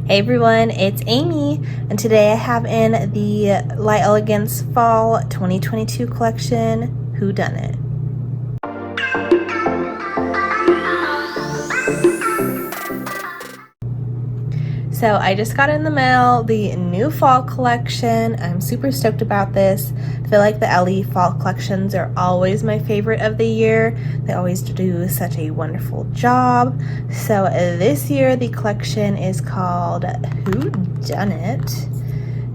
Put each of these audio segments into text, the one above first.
Hey everyone, it's Amy, and today I have in the Light Elegance Fall 2022 collection, WhoDunit. So I just got in the mail the new fall collection. I'm super stoked about this. I feel like the LE fall collections are always my favorite of the year. They always do such a wonderful job. So this year the collection is called WhoDunit.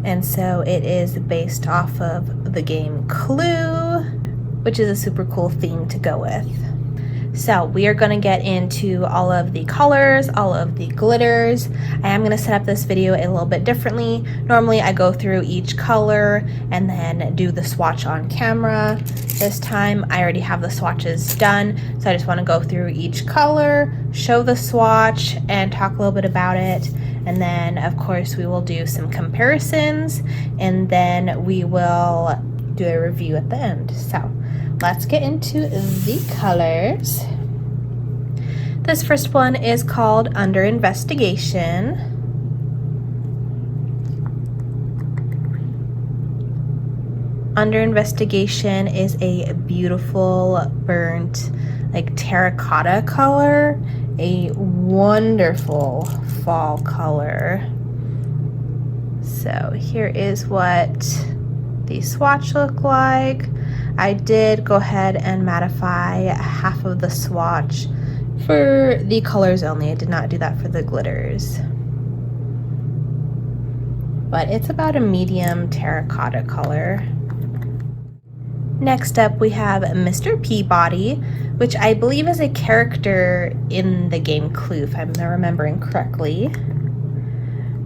And so it is based off of the game Clue, which is a super cool theme to go with. So we are going to get into all of the colors, all of the glitters. I am going to set up this video a little bit differently. Normally I go through each color and then do the swatch on camera. This time I already have the swatches done, so I just want to go through each color, show the swatch, and talk a little bit about it. And then of course we will do some comparisons, and then we will do a review at the end. So let's get into the colors. This first one is called Under Investigation. Under Investigation is a beautiful burnt, like terracotta color, a wonderful fall color. So here is what the swatch look like. I did go ahead and mattify half of the swatch for the colors only. I did not do that for the glitters. But it's about a medium terracotta color. Next up we have Mr. Peabody, which I believe is a character in the game Clue, if I'm remembering correctly.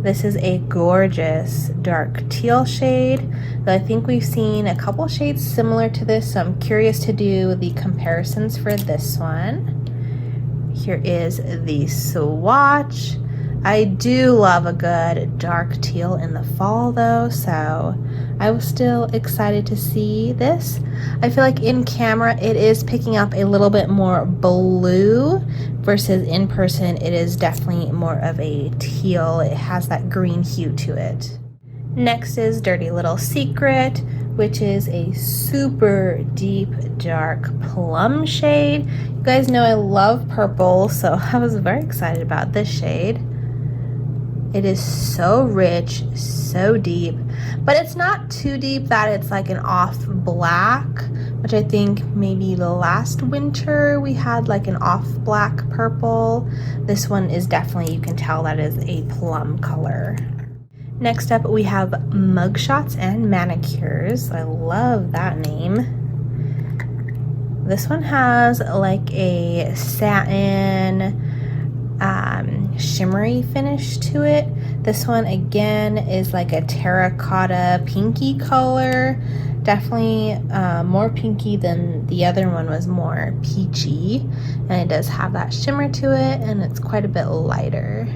This is a gorgeous dark teal shade. I think we've seen a couple shades similar to this, so I'm curious to do the comparisons for this one. Here is the swatch. I do love a good dark teal in the fall though, so I was still excited to see this. I feel like in camera it is picking up a little bit more blue versus in person it is definitely more of a teal. It has that green hue to it. Next is Dirty Little Secret, which is a super deep dark plum shade. You guys know I love purple, so I was very excited about this shade. It is so rich, so deep, but it's not too deep that it's like an off black, which I think maybe the last winter we had like an off black purple. This one is definitely, you can tell that is a plum color. Next up we have Mugshots and Manicures. I love that name. This one has like a satin shimmery finish to it. This one again is like a terracotta pinky color, definitely more pinky than the other one was, more peachy, and it does have that shimmer to it, and it's quite a bit lighter.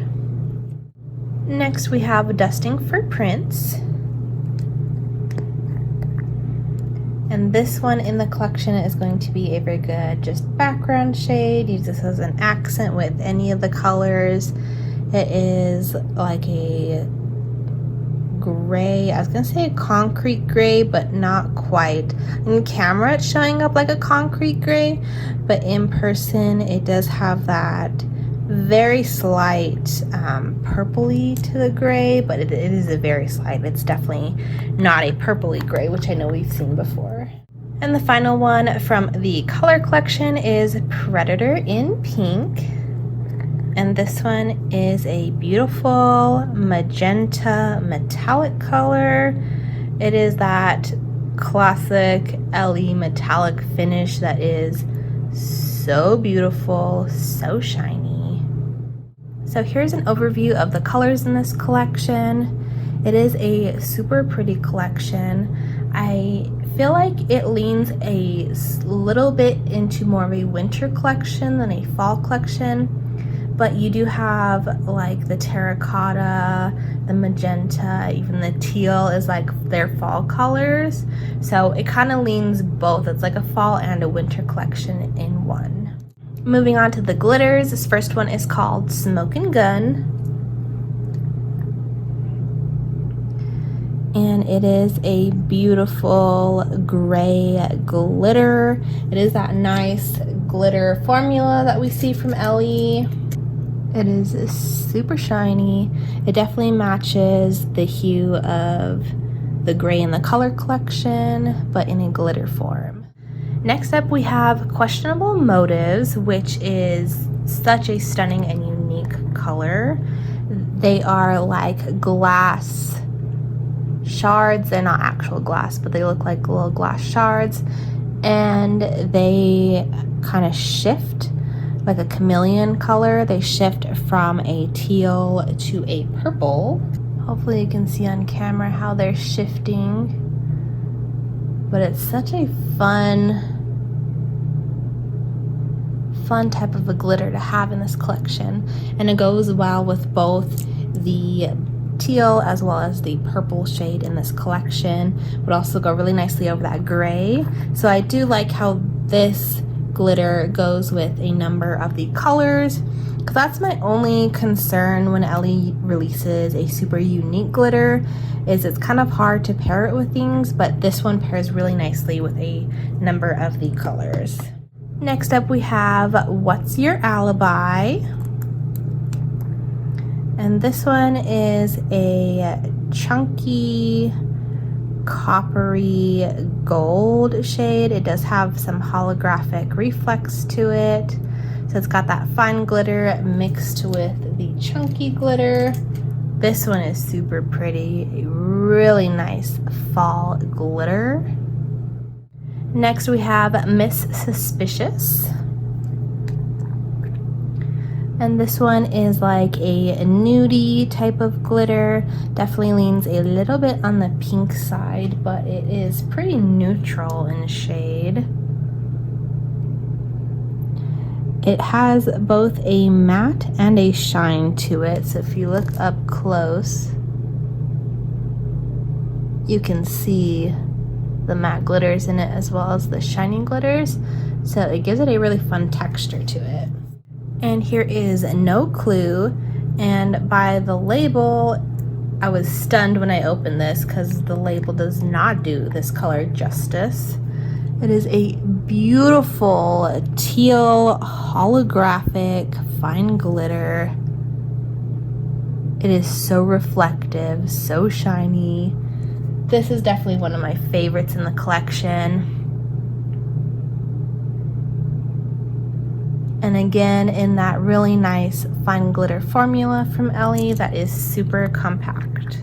Next we have Dusting for Prince, and this one in the collection is going to be a very good just background shade. Use this as an accent with any of the colors. It is like a gray, I was gonna say a concrete gray, but not quite. In camera it's showing up like a concrete gray, but in person it does have that very slight purpley to the gray, but it is a very slight. It's definitely not a purpley gray, which I know we've seen before. And the final one from the color collection is Predator in Pink. And this one is a beautiful magenta metallic color. It is that classic LE metallic finish that is so beautiful, so shiny. So here's an overview of the colors in this collection. It is a super pretty collection. I feel like it leans a little bit into more of a winter collection than a fall collection, but you do have like the terracotta, the magenta, even the teal is like their fall colors, so it kind of leans both. It's like a fall and a winter collection in one. Moving on to the glitters, this first one is called Smoke and Gun. and it is a beautiful gray glitter. It is that nice glitter formula that we see from Ellie. It is super shiny. It definitely matches the hue of the gray in the color collection, but in a glitter form. Next up, we have Questionable Motives, which is such a stunning and unique color. They are like glass shards. They're not actual glass, but they look like little glass shards, and they kind of shift like a chameleon color. They shift from a teal to a purple. Hopefully you can see on camera how they're shifting, but it's such a fun type of a glitter to have in this collection, and it goes well with both the teal as well as the purple shade in this collection. Would also go really nicely over that gray. So I do like how this glitter goes with a number of the colors, because that's my only concern when Ellie releases a super unique glitter, is it's kind of hard to pair it with things, but this one pairs really nicely with a number of the colors. Next up, we have What's Your Alibi? And this one is a chunky coppery gold shade. It does have some holographic reflex to it. So it's got that fine glitter mixed with the chunky glitter. This one is super pretty, a really nice fall glitter. Next we have Miss Suspicious. And this one is like a nudie type of glitter. Definitely leans a little bit on the pink side, but it is pretty neutral in shade. It has both a matte and a shine to it. So if you look up close, you can see the matte glitters in it as well as the shining glitters. So it gives it a really fun texture to it. And here is No Clue, and by the label, I was stunned when I opened this because the label does not do this color justice. It is a beautiful teal holographic fine glitter. It is so reflective, so shiny. This is definitely one of my favorites in the collection. And again, in that really nice fine glitter formula from Ellie that is super compact.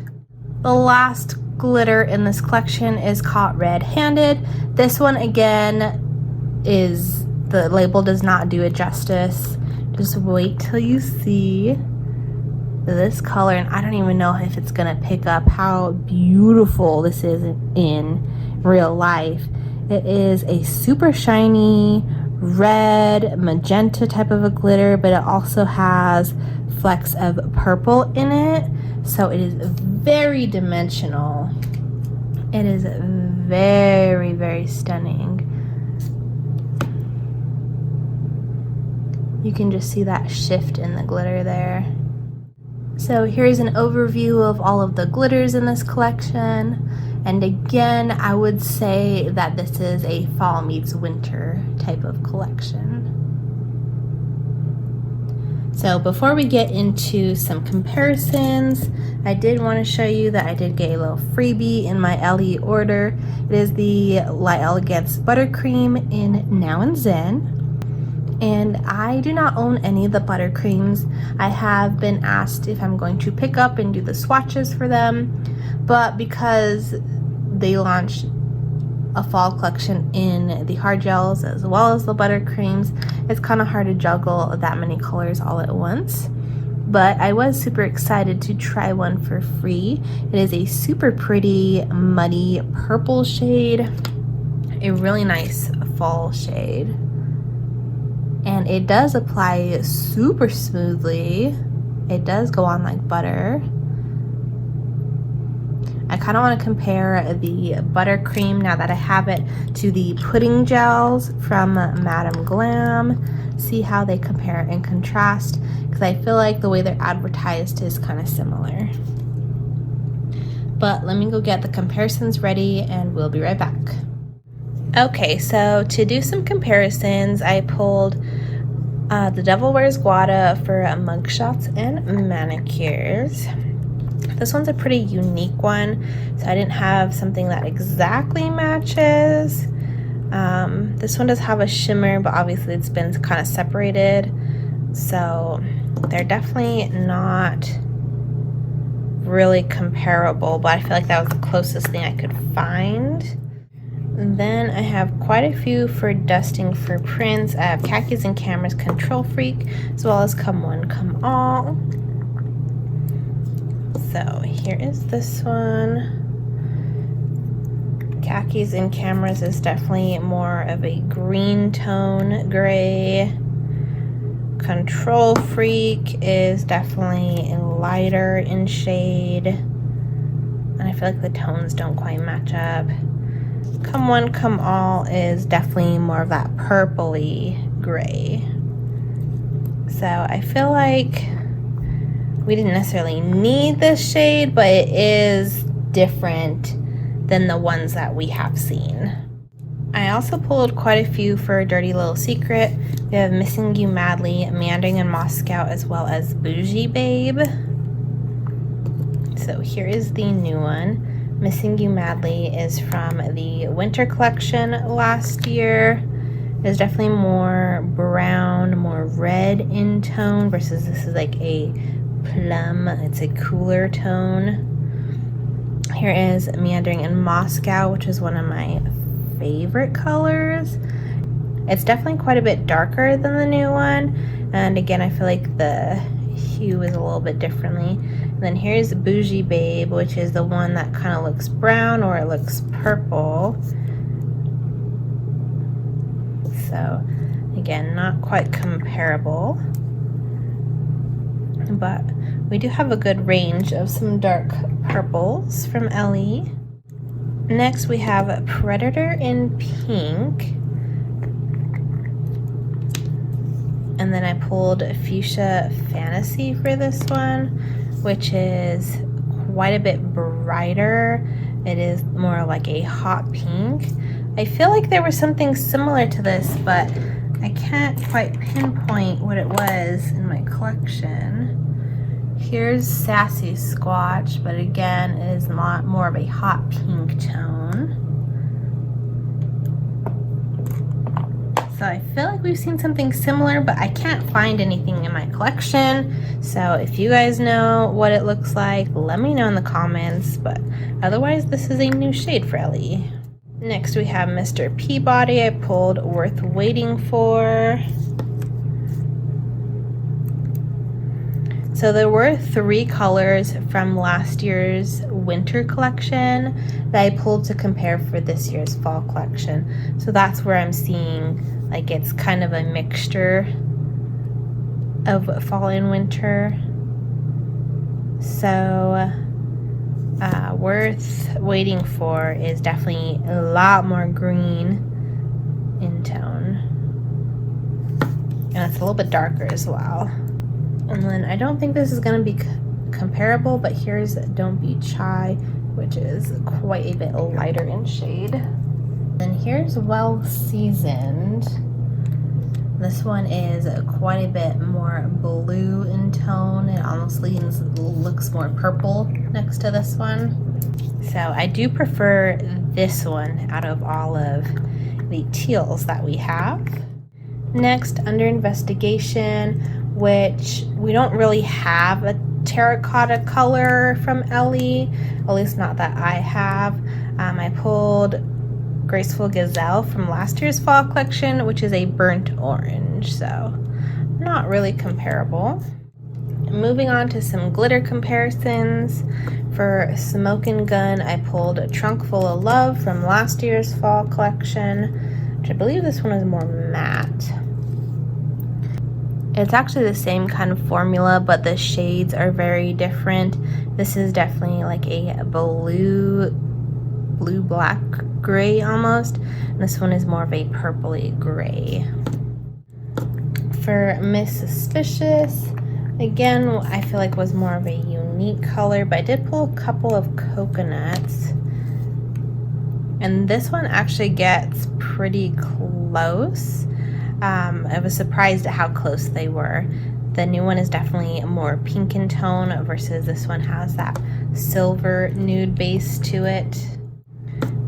The last glitter in this collection is caught red-handed. This one again is, the label does not do it justice. Just wait till you see this color, and I don't even know if it's gonna pick up how beautiful this is in real life. It is a super shiny red magenta type of a glitter, but it also has flecks of purple in it, so it is very dimensional. It is very, very stunning. You can just see that shift in the glitter there. So here's an overview of all of the glitters in this collection. And again, I would say that this is a fall meets winter type of collection. So before we get into some comparisons, I did want to show you that I did get a little freebie in my Ellie order. It is the Light Elegance Buttercream in Now and Zen. And I do not own any of the buttercreams. I have been asked if I'm going to pick up and do the swatches for them, but because they launched a fall collection in the hard gels as well as the buttercreams, it's kind of hard to juggle that many colors all at once. But I was super excited to try one for free. It is a super pretty muddy purple shade, a really nice fall shade. And it does apply super smoothly. It does go on like butter. I kind of want to compare the buttercream, now that I have it, to the pudding gels from Madame Glam. See how they compare and contrast, because I feel like the way they're advertised is kind of similar. But let me go get the comparisons ready and we'll be right back. Okay, so to do some comparisons, I pulled The Devil Wears Guada for mugshots and manicures. This one's a pretty unique one, so I didn't have something that exactly matches. This one does have a shimmer, but obviously it's been kind of separated, so they're definitely not really comparable, but I feel like that was the closest thing I could find. And then I have quite a few for dusting for prints. I have Khakis and Cameras Control Freak, as well as Come One, Come All. So here is this one. Khakis and Cameras is definitely more of a green tone gray. Control Freak is definitely lighter in shade, and I feel like the tones don't quite match up. Come One, Come All is definitely more of that purpley gray. So I feel like we didn't necessarily need this shade, but it is different than the ones that we have seen. I also pulled quite a few for Dirty Little Secret. We have Missing You Madly, Meandering in Moscow, as well as Bougie Babe. So here is the new one. Missing You Madly is from the winter collection last year. It's definitely more brown, more red in tone, versus this is like a plum. It's a cooler tone. Here is Meandering in Moscow, which is one of my favorite colors. It's definitely quite a bit darker than the new one, and again I feel like the hue is a little bit differently. And then here's Bougie Babe, which is the one that kind of looks brown or it looks purple. So again, not quite comparable, but we do have a good range of some dark purples from Ellie. Next we have Predator in pink. And then I pulled Fuchsia Fantasy for this one, which is quite a bit brighter. It is more like a hot pink. I feel like there was something similar to this, but I can't quite pinpoint what it was in my collection. Here's Sassy Squatch, but again, it is more of a hot pink tone. So I feel like we've seen something similar, but I can't find anything in my collection. So if you guys know what it looks like, let me know in the comments. But otherwise, this is a new shade for Ellie. Next, we have Mr. Peabody. I pulled Worth Waiting For. So there were 3 colors from last year's winter collection that I pulled to compare for this year's fall collection. So that's where I'm seeing like it's kind of a mixture of fall and winter. So Worth Waiting For is definitely a lot more green in tone, and it's a little bit darker as well. And then I don't think this is going to be comparable, but here's Don't Be Shy, which is quite a bit lighter in shade. Then here's Well Seasoned. This one is quite a bit more blue in tone. It almost looks more purple next to this one. So I do prefer this one out of all of the teals that we have. Next, Under Investigation, which we don't really have a terracotta color from Ellie, at least not that I have. I pulled Graceful Gazelle from last year's fall collection, which is a burnt orange, so not really comparable. Moving on to some glitter comparisons. For Smokin' Gun, I pulled a Trunk Full of Love from last year's fall collection, which I believe this one is more matte. It's actually the same kind of formula, but the shades are very different. This is definitely like a blue black gray almost, and this one is more of a purpley gray. For Miss Suspicious, Again, I feel like was more of a unique color, but I did pull a couple of coconuts. And this one actually gets pretty close. I was surprised at how close they were. The new one is definitely more pink in tone versus this one has that silver nude base to it.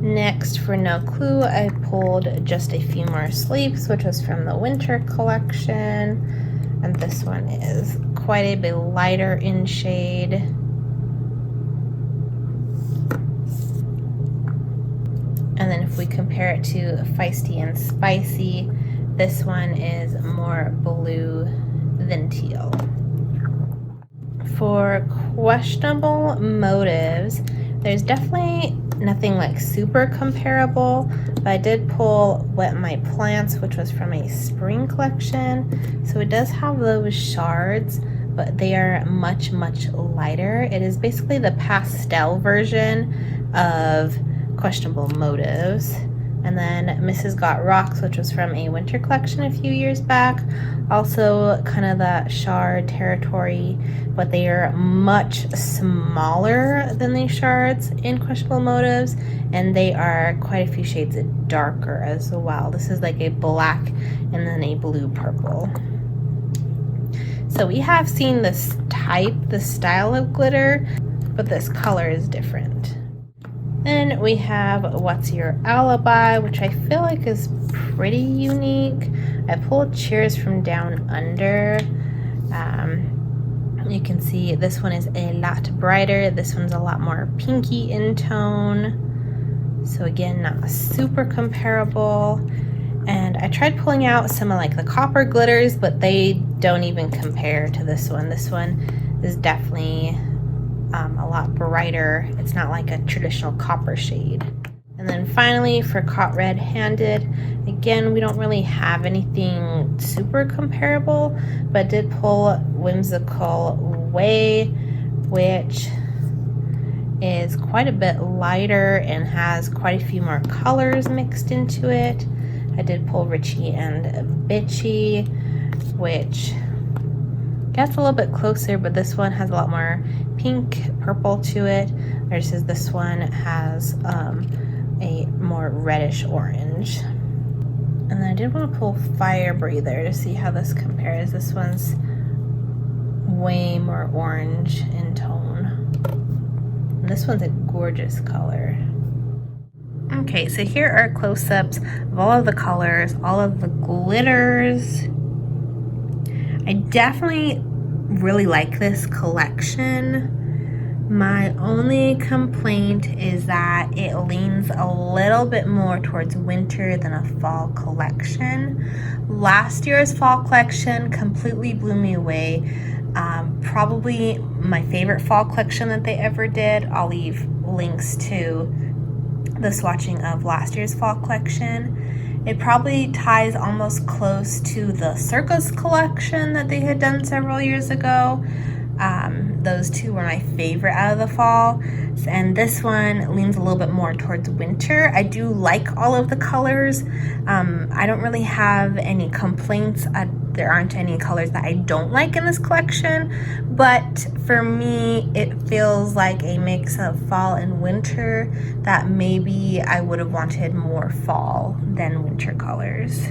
Next, for No Clue, I pulled Just a Few More Sleeps, which was from the winter collection. And this one is quite a bit lighter in shade. And then if we compare it to Feisty and Spicy, this one is more blue than teal. For questionable motives, there's definitely nothing like super comparable, but I did pull Wet My Plants, which was from a spring collection. So it does have those shards, but they are much, much lighter. It is basically the pastel version of questionable motives. And then Mrs. Got Rocks, which was from a winter collection a few years back. Also kind of that shard territory, but they are much smaller than these shards in questionable motives, and they are quite a few shades darker as well. This is like a black and then a blue purple. So we have seen this style of glitter, but this color is different. Then we have What's Your Alibi, which I feel like is pretty unique. I pulled Cheers from Down Under. You can see this one is a lot brighter. This one's a lot more pinky in tone. So again, not super comparable. And I tried pulling out some of like the copper glitters, but they don't even compare to this one. This one is definitely a lot brighter. It's not like a traditional copper shade. And then finally for Caught Red-Handed, again, we don't really have anything super comparable, but I did pull Whimsical Way, which is quite a bit lighter and has quite a few more colors mixed into it. I did pull Richie and Bitchy, which gets a little bit closer, but this one has a lot more pink purple to it versus this one has a more reddish orange. And then I did want to pull Fire Breather to see how this compares. This one's way more orange in tone, and this one's a gorgeous color. Okay, so here are close-ups of all of the colors, all of the glitters. I definitely really like this collection. My only complaint is that it leans a little bit more towards winter than a fall collection. Last year's fall collection completely blew me away. Probably my favorite fall collection that they ever did. I'll leave links to the swatching of last year's fall collection. It probably ties almost close to the Circus collection that they had done several years ago. Those two were my favorite out of the fall, and this one leans a little bit more towards winter. I do like all of the colors. I don't really have any complaints. There aren't any colors that I don't like in this collection, but for me it feels like a mix of fall and winter that maybe I would have wanted more fall than winter colors.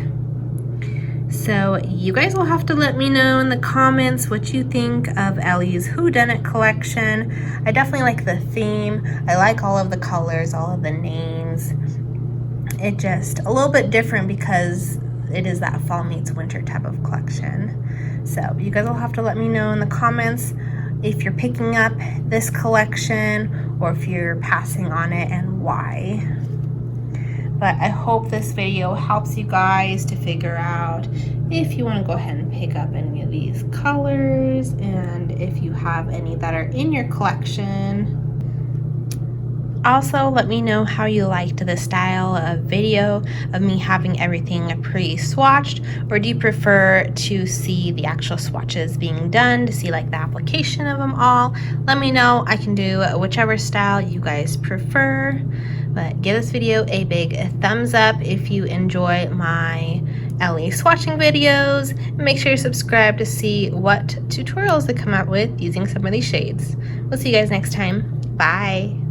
So you guys will have to let me know in the comments what you think of Ellie's WhoDunit collection. I definitely like the theme. I like all of the colors, all of the names. It just a little bit different because it is that fall meets winter type of collection. So you guys will have to let me know in the comments if you're picking up this collection or if you're passing on it and why. But I hope this video helps you guys to figure out if you want to go ahead and pick up any of these colors and if you have any that are in your collection. Also, let me know how you liked the style of video of me having everything pre-swatched, or do you prefer to see the actual swatches being done, to see like the application of them all? Let me know. I can do whichever style you guys prefer. But give this video a big thumbs up if you enjoy my Ellie swatching videos, and make sure you subscribe to see what tutorials they come out with using some of these shades. We'll see you guys next time. Bye!